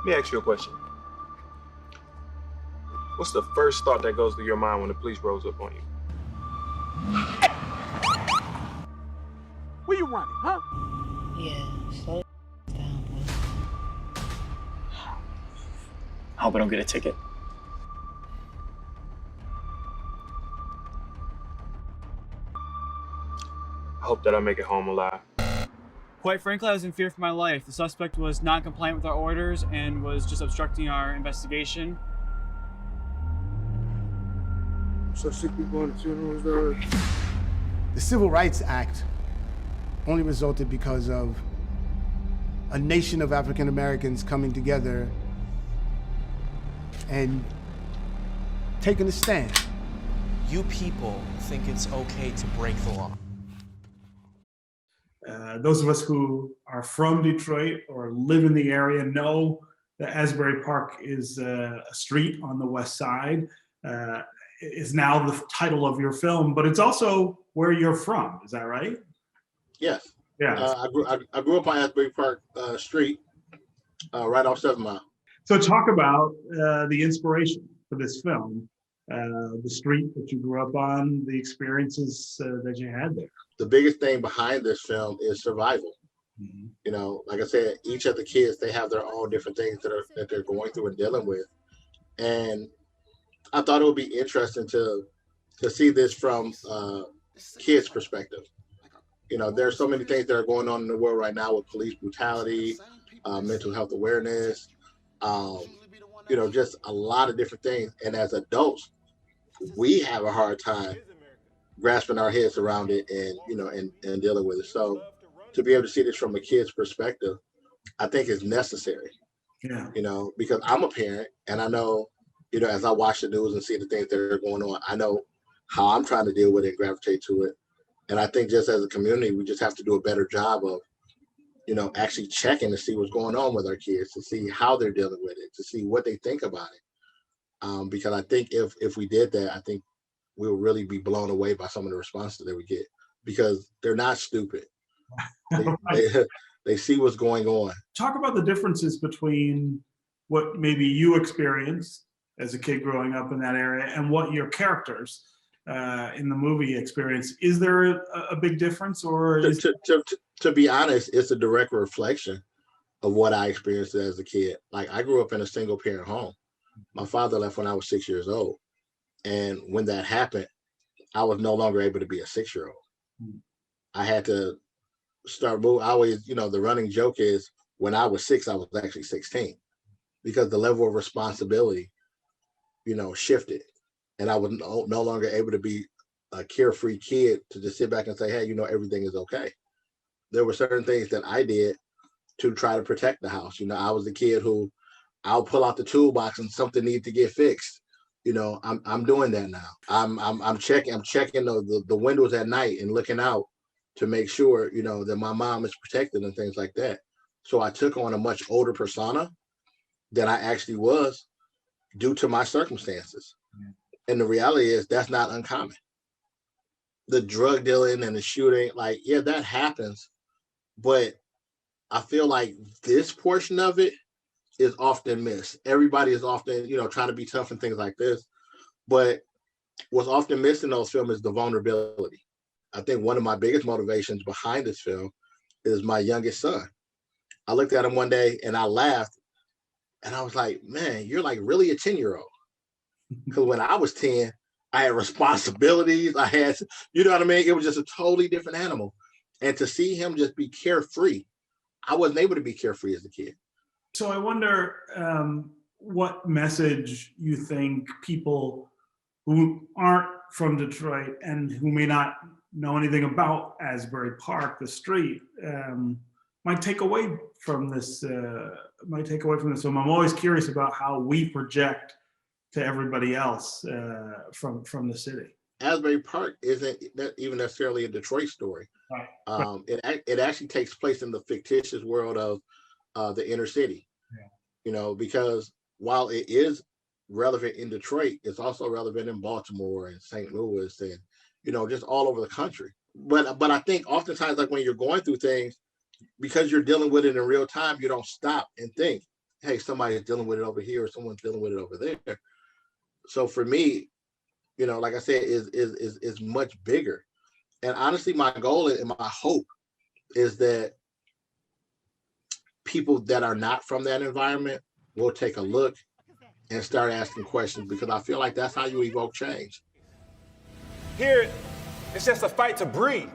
Let me ask you a question. What's the first thought that goes through your mind when the police rolls up on you? Where you running, huh? Yeah, slow down, please. I hope I don't get a ticket. I hope that I make it home alive. Quite frankly, I was in fear for my life. The suspect was not compliant with our orders and was just obstructing our investigation. So sick people going to funerals there. The Civil Rights Act only resulted because of a nation of African Americans coming together and taking a stand. You people think it's okay to break the law. Those of us who are from Detroit or live in the area know that Asbury Park is a street on the west side. Is now the title of your film, but it's also where you're from. Is that right? Yes. Yeah. I grew up on Asbury Park Street, right off 7 Mile. So talk about the inspiration for this film, the street that you grew up on, the experiences that you had there. The biggest thing behind this film is survival. Mm-hmm. You know, like I said, each of the kids, they have their own different things that they're going through and dealing with. And I thought it would be interesting to see this from kids' perspective. You know, there's so many things that are going on in the world right now with police brutality, mental health awareness, you know, just a lot of different things. And as adults, we have a hard time grasping our heads around it and, you know, and dealing with it. So to be able to see this from a kid's perspective, I think is necessary. Yeah. You know, because I'm a parent and I know, you know, as I watch the news and see the things that are going on, I know how I'm trying to deal with it and gravitate to it. And I think just as a community, we just have to do a better job of, you know, actually checking to see what's going on with our kids, to see how they're dealing with it, to see what they think about it. Because I think if we did that, I think we'll really be blown away by some of the responses that we get, because they're not stupid. They see what's going on. Talk about the differences between what maybe you experienced as a kid growing up in that area and what your characters in the movie experience. Is there a big difference, or to be honest, it's a direct reflection of what I experienced as a kid. Like, I grew up in a single parent home. My father left when I was 6 years old. And when that happened, I was no longer able to be a 6-year-old. I had to start moving. I always, you know, the running joke is when I was 6, I was actually 16, because the level of responsibility, you know, shifted. And I was no longer able to be a carefree kid to just sit back and say, hey, you know, everything is okay. There were certain things that I did to try to protect the house. You know, I was the kid who I'll pull out the toolbox and something needs to get fixed. You know, I'm doing that now. I'm checking the windows at night and looking out to make sure, you know, that my mom is protected and things like that. So I took on a much older persona than I actually was due to my circumstances. Yeah. And the reality is that's not uncommon. The drug dealing and the shooting, like, yeah, that happens. But I feel like this portion of it is often missed. Everybody is often, you know, trying to be tough and things like this. But what's often missed in those films is the vulnerability. I think one of my biggest motivations behind this film is my youngest son. I looked at him one day and I laughed and I was like, man, you're like really a 10-year-old. Because when I was 10, I had responsibilities. I had, you know what I mean? It was just a totally different animal. And to see him just be carefree, I wasn't able to be carefree as a kid. So I wonder what message you think people who aren't from Detroit and who may not know anything about Asbury Park, the street, might take away from this. film. I'm always curious about how we project to everybody else from the city. Asbury Park isn't even necessarily a Detroit story. Right. It actually takes place in the fictitious world of the inner city. Yeah. You know, because while it is relevant in Detroit, it's also relevant in Baltimore and St. Louis and, you know, just all over the country. But I think oftentimes, like when you're going through things, because you're dealing with it in real time, you don't stop and think, hey, somebody's dealing with it over here or someone's dealing with it over there. So for me, you know, like I said, is much bigger. And honestly, my goal and my hope is that people that are not from that environment will take a look and start asking questions, because I feel like that's how you evoke change. Here, it's just a fight to breathe.